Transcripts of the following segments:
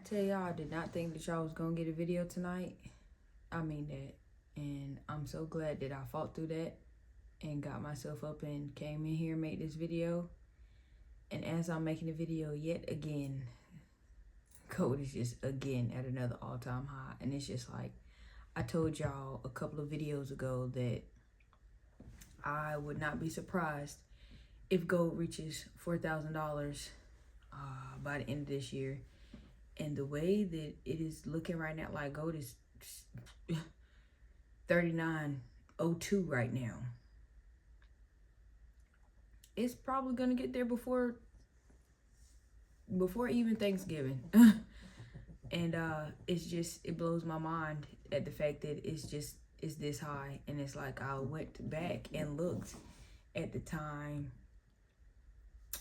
tell y'all, I did not think that y'all was gonna get a video tonight. I mean that. And I'm so glad that I fought through that and got myself up and came in here and made this video. And as I'm making the video yet again, gold is just again at another all-time high. And it's just like, I told y'all a couple of videos ago that I would not be surprised if gold reaches $4,000 by the end of this year. And the way that it is looking right now, like gold is 39.02 right now. It's probably gonna get there before even Thanksgiving. And it blows my mind at the fact that it's this high. And it's like, I went back and looked at the time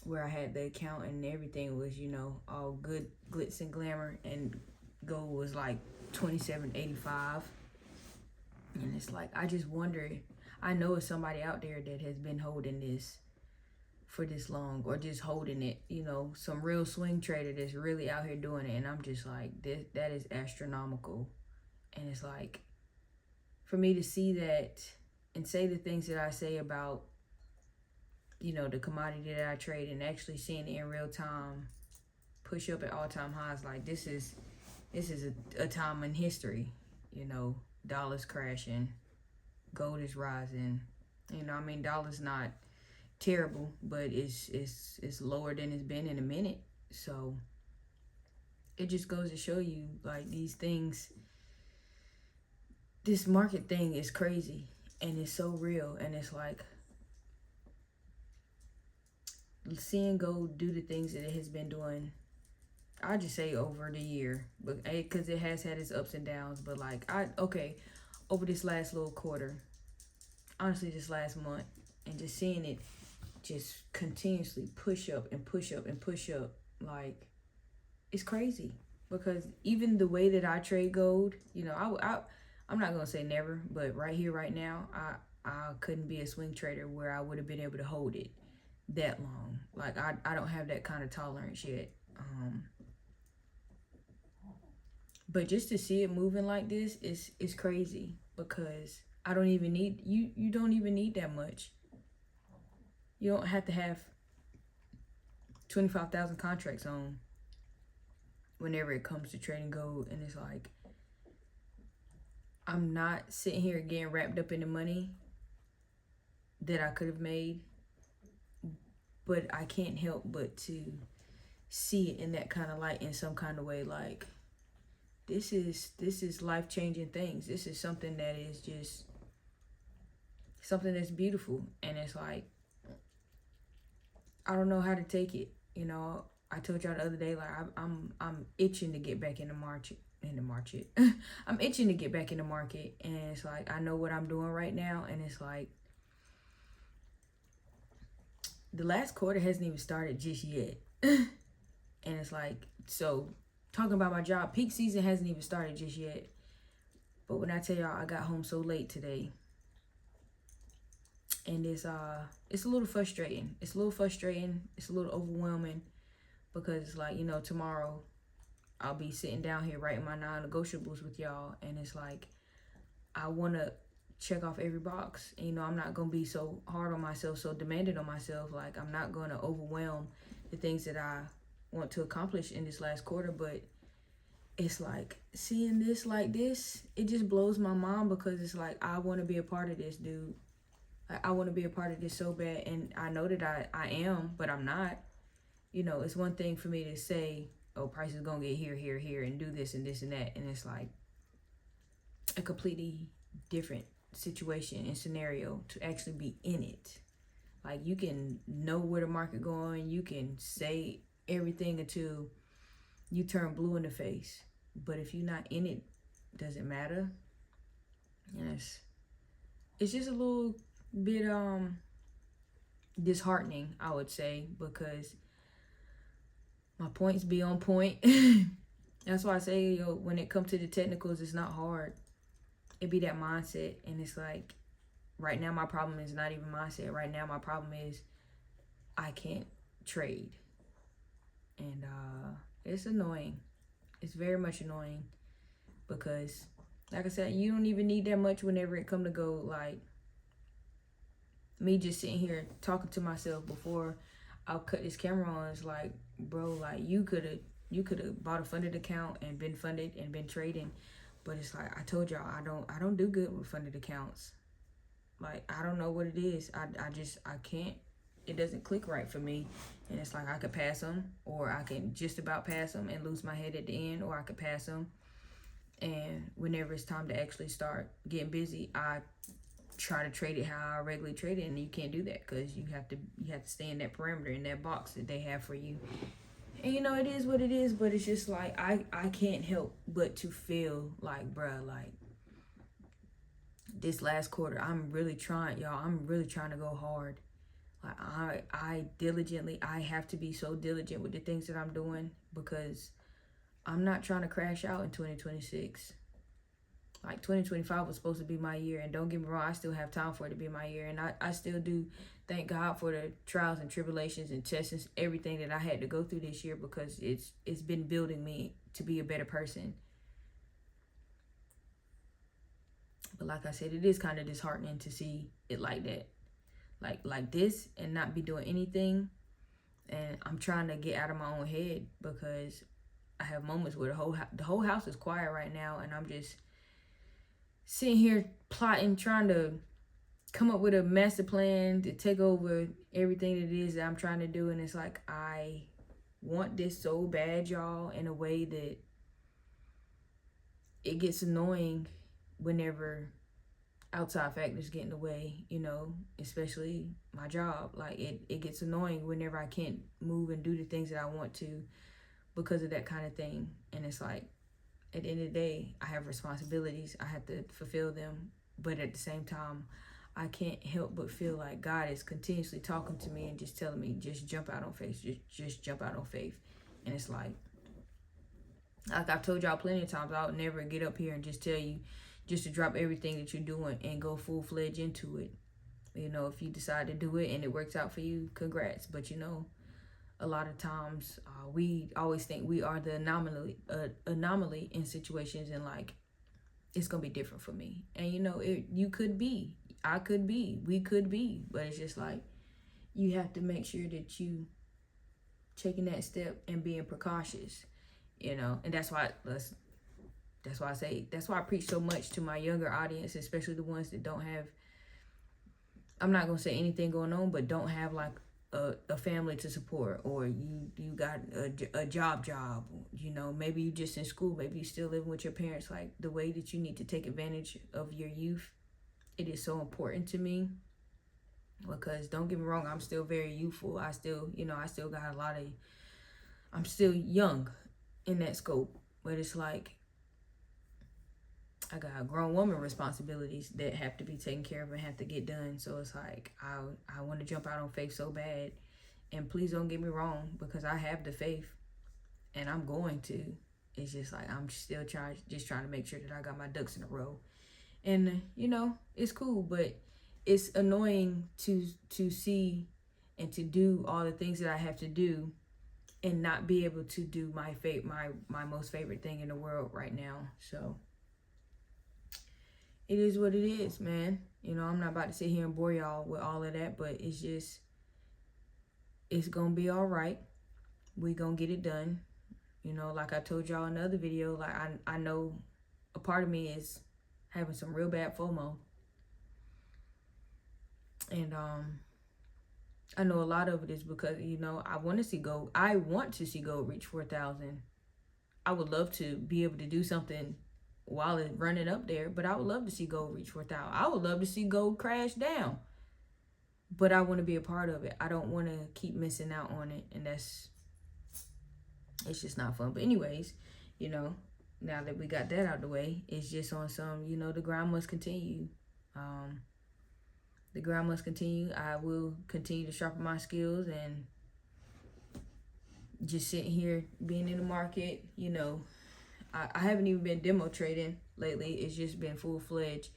where I had the account and everything was, you know, all good glitz and glamour, and gold was like $27.85. And it's like, I just wonder, I know it's somebody out there that has been holding this for this long, or just holding it, you know, some real swing trader that's really out here doing it. And I'm just like, that is astronomical. And it's like, for me to see that and say the things that I say about, you know, the commodity that I trade, and actually seeing it in real time push up at all-time highs, like this is a time in history. You know, dollars crashing, gold is rising. You know, I mean, dollar's not terrible, but it's lower than it's been in a minute. So it just goes to show you, like, these things, this market thing is crazy and it's so real. And it's like, seeing gold do the things that it has been doing, I just say over the year, but because it has had its ups and downs. But like, over this last little quarter, honestly, this last month, and just seeing it just continuously push up and push up and push up, like, it's crazy. Because even the way that I trade gold, you know, I'm not gonna say never, but right here, right now, I couldn't be a swing trader where I would have been able to hold it that long. Like, I don't have that kind of tolerance yet. But just to see it moving like this is crazy, because I don't even need, you don't even need that much. You don't have to have 25,000 contracts on whenever it comes to trading gold. And it's like, I'm not sitting here getting wrapped up in the money that I could have made, but I can't help but to see it in that kind of light, in some kind of way. Like, this is life-changing things. This is something that is just something that's beautiful. And it's like, I don't know how to take it. You know, I told y'all the other day, like, I'm itching to get back in the market. I'm itching to get back in the market. And it's like, I know what I'm doing right now. And it's like, the last quarter hasn't even started just yet. And it's like, so talking about my job, peak season hasn't even started just yet. But when I tell y'all, I got home so late today, and it's a little frustrating. It's a little frustrating. It's a little overwhelming, because it's like, you know, tomorrow I'll be sitting down here writing my non-negotiables with y'all, and it's like, I want to check off every box. And, you know, I'm not going to be so hard on myself, so demanding on myself. Like, I'm not going to overwhelm the things that I want to accomplish in this last quarter. But it's like, seeing this like this, it just blows my mind, because it's like, I want to be a part of this, dude. Like, I want to be a part of this so bad. And I know that I am, but I'm not. You know, it's one thing for me to say, oh, price is going to get here, here, here, and do this and this and that. And it's like a completely different situation and scenario to actually be in it. Like, you can know where the market going, you can say everything until you turn blue in the face, but if you're not in it, does it matter? And it's just a little bit disheartening, I would say, because my points be on point. That's why I say, yo, when it comes to the technicals, it's not hard. It be that mindset. And it's like, right now my problem is not even mindset. Right now my problem is I can't trade. And it's annoying. It's very much annoying because, like I said, you don't even need that much whenever it come to go. Like, me just sitting here talking to myself before I'll cut this camera on. It's like, bro, like you could have bought a funded account and been funded and been trading. But it's like I told y'all, I don't do good with funded accounts. Like, I don't know what it is. I can't, it doesn't click right for me. And it's like I could pass them, or I can just about pass them and lose my head at the end, or I could pass them. And whenever it's time to actually start getting busy, I try to trade it how I regularly trade it, and you can't do that because you have to stay in that parameter, in that box that they have for you. And you know, it is what it is, but it's just like I can't help but to feel like, bruh, like this last quarter, I'm really trying, y'all. I'm really trying to go hard. Like I diligently, I have to be so diligent with the things that I'm doing because I'm not trying to crash out in 2026. Like 2025 was supposed to be my year, and don't get me wrong, I still have time for it to be my year, and I still do thank God for the trials and tribulations and tests, everything that I had to go through this year, because it's been building me to be a better person. But like I said, it is kind of disheartening to see it like that, like this, and not be doing anything. And I'm trying to get out of my own head because I have moments where the whole house is quiet right now, and I'm just sitting here plotting, trying to come up with a master plan to take over everything that it is that I'm trying to do. And it's like, I want this so bad, y'all, in a way that it gets annoying whenever outside factors get in the way, you know, especially my job. Like, it gets annoying whenever I can't move and do the things that I want to because of that kind of thing. And it's like, at the end of the day, I have responsibilities. I have to fulfill them. But at the same time, I can't help but feel like God is continuously talking to me and just telling me, just jump out on faith. Just jump out on faith. And it's like I've told y'all plenty of times, I'll never get up here and just tell you just to drop everything that you're doing and go full-fledged into it. You know, if you decide to do it and it works out for you, congrats. But you know, a lot of times we always think we are the anomaly in situations, and like it's gonna be different for me. And you know, you could be, I could be, we could be, but it's just like you have to make sure that you taking that step and being precautious, you know. And that's why I preach so much to my younger audience, especially the ones that don't have, I'm not gonna say anything going on, but don't have like a family to support, or you got a job, you know, maybe you just in school, maybe you still living with your parents. Like, the way that you need to take advantage of your youth, it is so important to me, because don't get me wrong, I'm still very youthful. I still got I'm still young in that scope, but it's like I got grown woman responsibilities that have to be taken care of and have to get done. So it's like I want to jump out on faith so bad. And please don't get me wrong, because I have the faith and I'm going to. It's just like I'm still trying to make sure that I got my ducks in a row. And you know, it's cool, but it's annoying to see and to do all the things that I have to do and not be able to do my most favorite thing in the world right now. So it is what it is, man. You know, I'm not about to sit here and bore y'all with all of that, but it's gonna be all right. We gonna get it done. You know, like I told y'all in the other video, like I know a part of me is having some real bad FOMO. And I know a lot of it is because, you know, I want to see gold reach 4,000. I would love to be able to do something while it's running up there, but I would love to see gold reach 4,000. I would love to see gold crash down, but I want to be a part of it. I don't want to keep missing out on it, and it's just not fun. But anyways, you know, now that we got that out of the way, it's just on some, you know, the grind must continue. The grind must continue. I will continue to sharpen my skills, and just sitting here being in the market, you know, I haven't even been demo trading lately. It's just been full-fledged,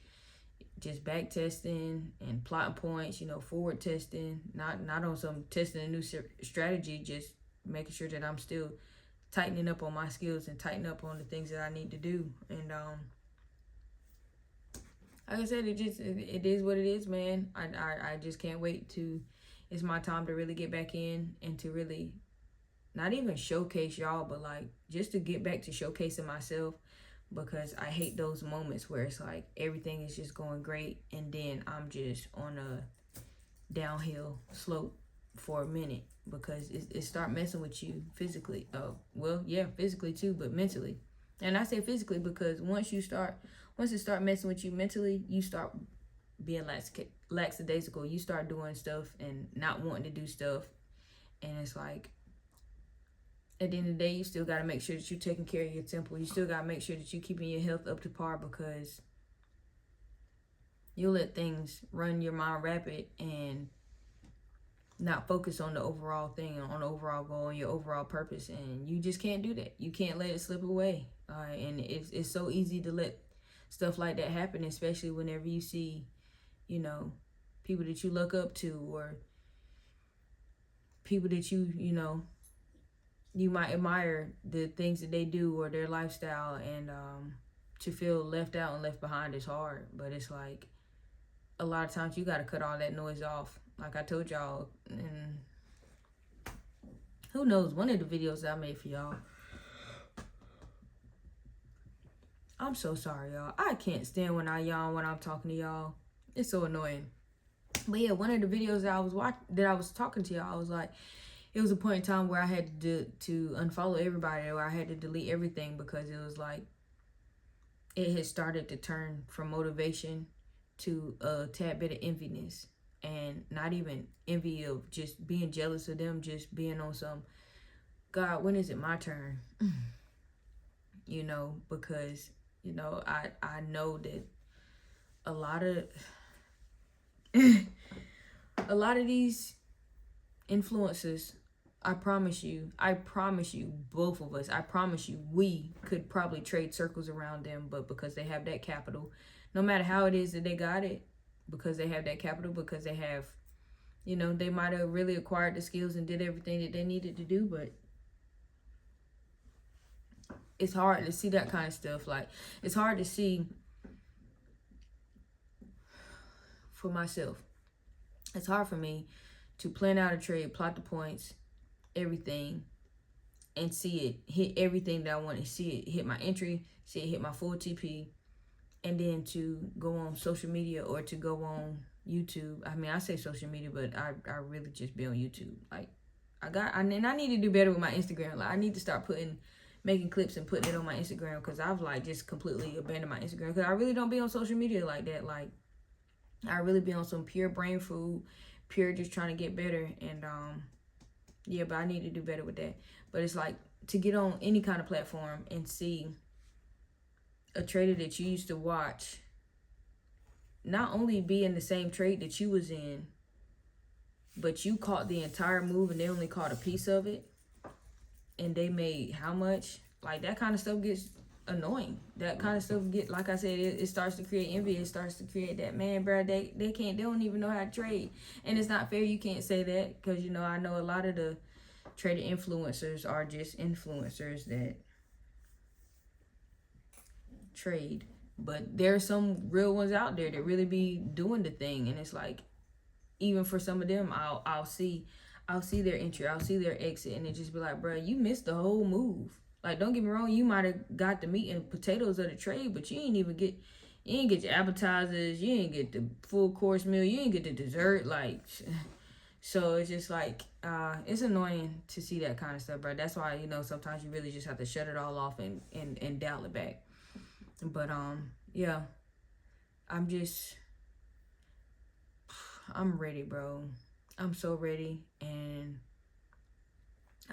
just back testing and plotting points, you know, forward testing, not on some testing a new strategy, just making sure that I'm still tightening up on my skills and tightening up on the things that I need to do. And like I said, it is what it is, man. I just can't wait to, it's my time to really get back in and to really not even showcase y'all, but like just to get back to showcasing myself, because I hate those moments where it's like everything is just going great and then I'm just on a downhill slope for a minute, because it start messing with you physically. Oh, well, yeah, physically too, but mentally. And I say physically because once it start messing with you mentally, you start being lackadaisical. You start doing stuff and not wanting to do stuff. And it's like, at the end of the day, you still got to make sure that you're taking care of your temple. You still got to make sure that you're keeping your health up to par, because you'll let things run your mind rapid and not focus on the overall thing, on the overall goal, and your overall purpose. And you just can't do that. You can't let it slip away. And it's so easy to let stuff like that happen, especially whenever you see, you know, people that you look up to, or people that you know, you might admire the things that they do or their lifestyle. And to feel left out and left behind is hard. But it's like, a lot of times you got to cut all that noise off. Like I told y'all, and who knows, one of the videos that I made for y'all, I'm so sorry, y'all. I can't stand when I yawn when I'm talking to y'all. It's so annoying. But yeah, one of the videos that I was talking to y'all, I was like, it was a point in time where I had to unfollow everybody, or I had to delete everything, because it was like, it had started to turn from motivation to a tad bit of enviness. And not even envy of just being jealous of them, just being on some, God, when is it my turn? You know, because, you know, I know that a lot of these influencers, I promise you, both of us, I promise you, we could probably trade circles around them, but because they have that capital, no matter how it is that they got it, because they have that capital, because they have, you know, they might have really acquired the skills and did everything that they needed to do, but it's hard to see that kind of stuff. Like, it's hard to see for myself. It's hard for me to plan out a trade, plot the points, everything, and see it hit everything that I want to see it hit my entry, see it hit my full TP, and then to go on social media or to go on YouTube. I mean, I say social media, but I really just be on YouTube. Like, I need to do better with my Instagram. Like, I need to start making clips and putting it on my Instagram, because I've like just completely abandoned my Instagram, because I really don't be on social media like that. Like, I really be on some pure brain food, pure just trying to get better. And yeah, but I need to do better with that. But it's like, to get on any kind of platform and see a trader that you used to watch not only be in the same trade that you was in, but you caught the entire move and they only caught a piece of it, and they made how much? Like, that kind of stuff gets annoying. That kind of stuff like I said, it starts to create envy. It starts to create that, man, bro, they don't even know how to trade. And it's not fair. You can't say that, because, you know, I know a lot of the trader influencers are just influencers that trade, but there's some real ones out there that really be doing the thing. And it's like, even for some of them, I'll see their entry, I'll see their exit, and it just be like, bro, you missed the whole move. Like, don't get me wrong, you might have got the meat and potatoes of the trade, but you ain't get your appetizers, you ain't get the full course meal, you ain't get the dessert. Like, so it's just like, it's annoying to see that kind of stuff, bro. That's why, you know, sometimes you really just have to shut it all off and dial it back. But yeah, I'm ready, bro. I'm so ready, and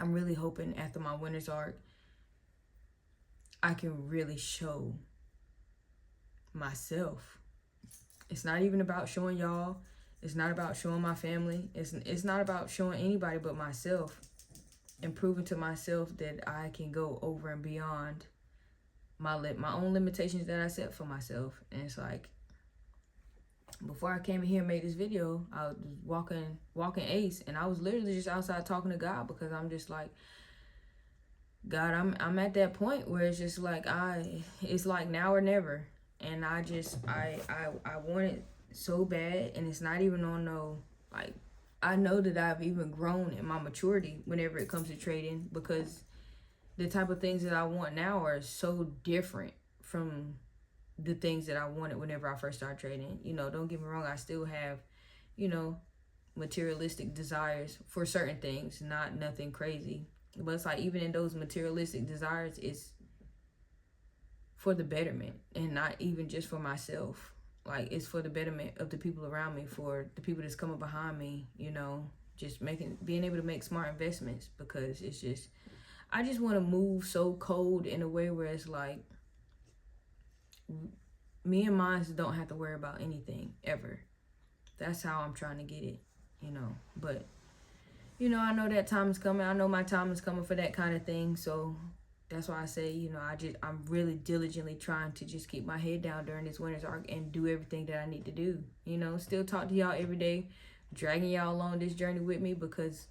I'm really hoping after my winner's arc, I can really show myself. It's not even about showing y'all. It's not about showing my family. It's not about showing anybody but myself, and proving to myself that I can go over and beyond my own limitations that I set for myself. And it's like, before I came in here and made this video, I was walking Ace, and I was literally just outside talking to God, because I'm just like, God, I'm at that point where it's just like it's like now or never. And I want it so bad, and it's not even on no, like, I know that I've even grown in my maturity whenever it comes to trading, because the type of things that I want now are so different from the things that I wanted whenever I first started trading. You know, don't get me wrong, I still have, you know, materialistic desires for certain things, not nothing crazy. But it's like, even in those materialistic desires, it's for the betterment and not even just for myself. Like, it's for the betterment of the people around me, for the people that's coming behind me, you know, just being able to make smart investments, because it's just, I just want to move so cold in a way where it's like, me and mine don't have to worry about anything ever. That's how I'm trying to get it, you know. But, you know, I know that time is coming. I know my time is coming for that kind of thing. So that's why I say, you know, I'm really diligently trying to just keep my head down during this winter's arc and do everything that I need to do. You know, still talk to y'all every day, dragging y'all along this journey with me, because,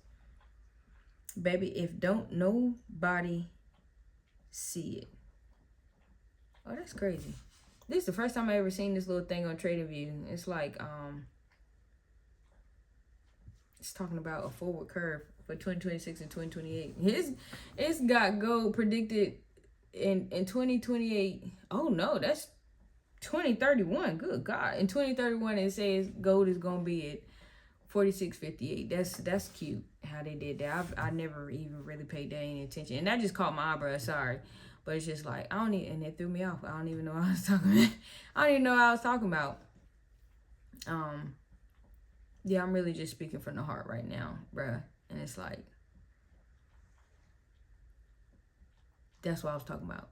baby, if don't nobody see it. Oh, that's crazy. This is the first time I ever seen this little thing on TradingView. It's like, it's talking about a forward curve for 2026 and 2028. It's got gold predicted in 2028. Oh no, that's 2031. Good God. In 2031 it says gold is gonna be at 46.58. That's cute how they did that. I never even really paid that any attention. And that just caught my eyebrow, sorry. But it's just like, I don't even, and it threw me off. I don't even know what I was talking about. I don't even know what I was talking about. Yeah, I'm really just speaking from the heart right now, bruh. And it's like, that's what I was talking about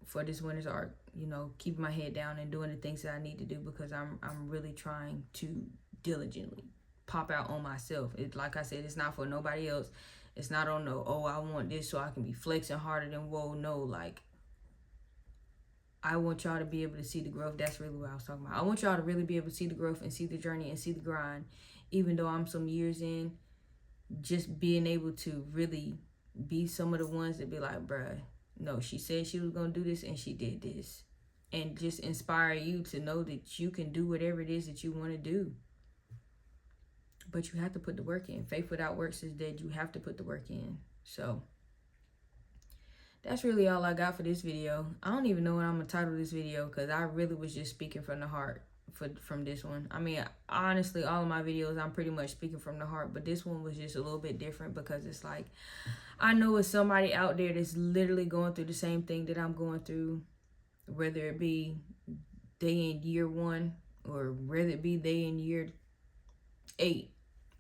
for this winter's arc. You know, keeping my head down and doing the things that I need to do, because I'm really trying to diligently pop out on myself. It, like I said, it's not for nobody else. It's not on no, oh, I want this so I can be flexing harder than whoa. No, like, I want y'all to be able to see the growth. That's really what I was talking about. I want y'all to really be able to see the growth and see the journey and see the grind. Even though I'm some years in, just being able to really be some of the ones that be like, bruh, no, she said she was going to do this and she did this. And just inspire you to know that you can do whatever it is that you want to do. But you have to put the work in. Faith without works is dead. You have to put the work in. So that's really all I got for this video. I don't even know what I'm going to title this video, because I really was just speaking from the heart from this one. I mean, honestly, all of my videos, I'm pretty much speaking from the heart. But this one was just a little bit different, because it's like, I know it's somebody out there that's literally going through the same thing that I'm going through, whether it be they in year 1 or whether it be they in year 8.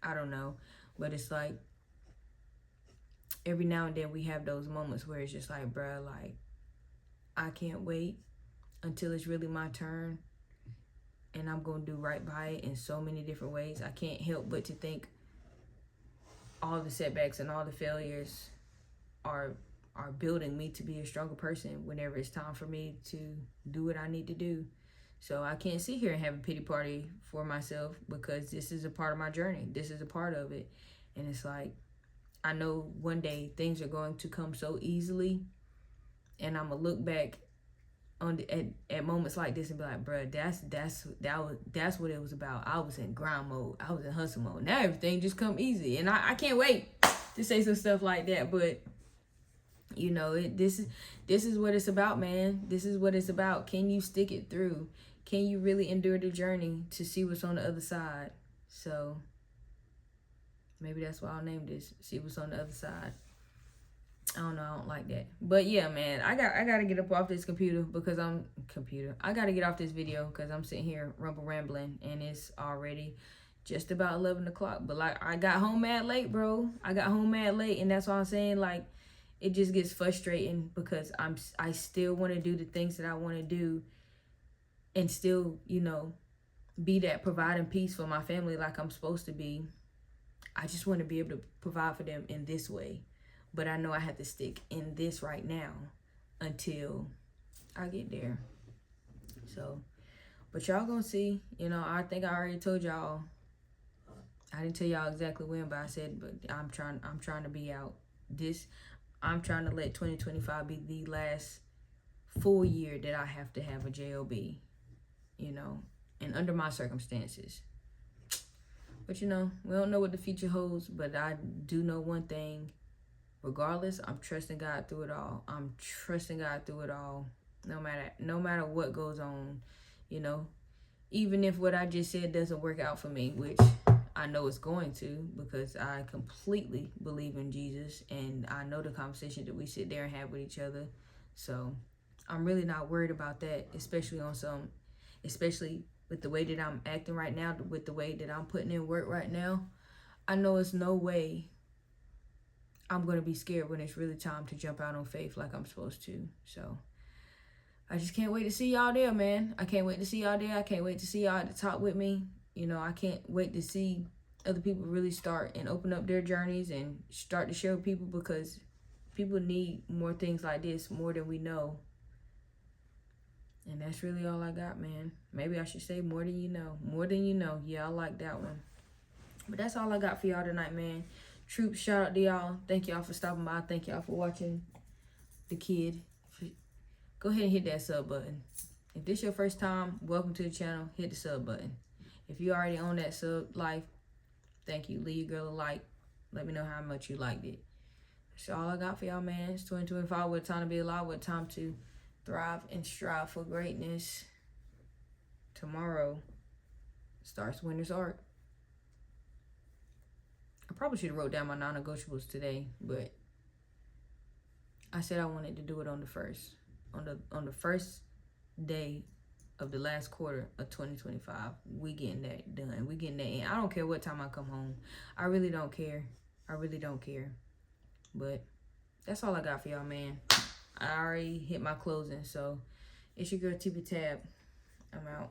I don't know. But it's like, every now and then we have those moments where it's just like, bruh, like, I can't wait until it's really my turn, and I'm going to do right by it in so many different ways. I can't help but to think all the setbacks and all the failures are building me to be a stronger person whenever it's time for me to do what I need to do. So I can't sit here and have a pity party for myself, because this is a part of my journey. This is a part of it. And it's like, I know one day things are going to come so easily, and I'm gonna look back on at moments like this and be like, bruh, that's what it was about. I was in grind mode. I was in hustle mode. Now everything just come easy, and I can't wait to say some stuff like that. But you know, this is what it's about, man. This is what it's about. Can you stick it through? Can you really endure the journey to see what's on the other side? So maybe that's why I'll name this, see what's on the other side. I don't know, I don't like that. But yeah, man, I gotta get up off this computer, because I gotta get off this video, because I'm sitting here rambling, and it's already just about 11 o'clock. But like, I got home mad late, bro. I got home mad late, and that's why I'm saying, like, it just gets frustrating, because I still want to do the things that I want to do, and still, you know, be that providing peace for my family like I'm supposed to be. I just want to be able to provide for them in this way. But I know I have to stick in this right now until I get there. So, but y'all gonna see. You know, I think I already told y'all. I didn't tell y'all exactly when, but I said, but I'm trying to be out. I'm trying to let 2025 be the last full year that I have to have a job, you know, and under my circumstances. But you know, we don't know what the future holds, but I do know one thing. Regardless, I'm trusting God through it all. I'm trusting God through it all. No matter what goes on, you know. Even if what I just said doesn't work out for me, which I know it's going to, because I completely believe in Jesus and I know the conversation that we sit there and have with each other. So I'm really not worried about that, especially with the way that I'm acting right now, with the way that I'm putting in work right now. I know it's no way I'm going to be scared when it's really time to jump out on faith like I'm supposed to. So I just can't wait to see y'all there, man. I can't wait to see y'all there. I can't wait to see y'all at the top with me. You know, I can't wait to see other people really start and open up their journeys and start to show people, because people need more things like this more than we know. And that's really all I got, man. Maybe I should say more than you know. More than you know. Yeah, I like that one. But that's all I got for y'all tonight, man. Troops, shout out to y'all. Thank y'all for stopping by. Thank y'all for watching The Kid. Go ahead and hit that sub button. If this your first time, welcome to the channel. Hit the sub button. If you already on that sub life, thank you. Leave your girl a like. Let me know how much you liked it. That's all I got for y'all, man. It's 2025. What time to be alive. What time to thrive and strive for greatness. Tomorrow starts Winter's Arc. I probably should have wrote down my non-negotiables today, but I said I wanted to do it on the first. On the first day of the last quarter of 2025, we getting that done. We getting that in. I don't care what time I come home. I really don't care. I really don't care. But that's all I got for y'all, man. I already hit my closing, so it's your girl TP Tab. I'm out.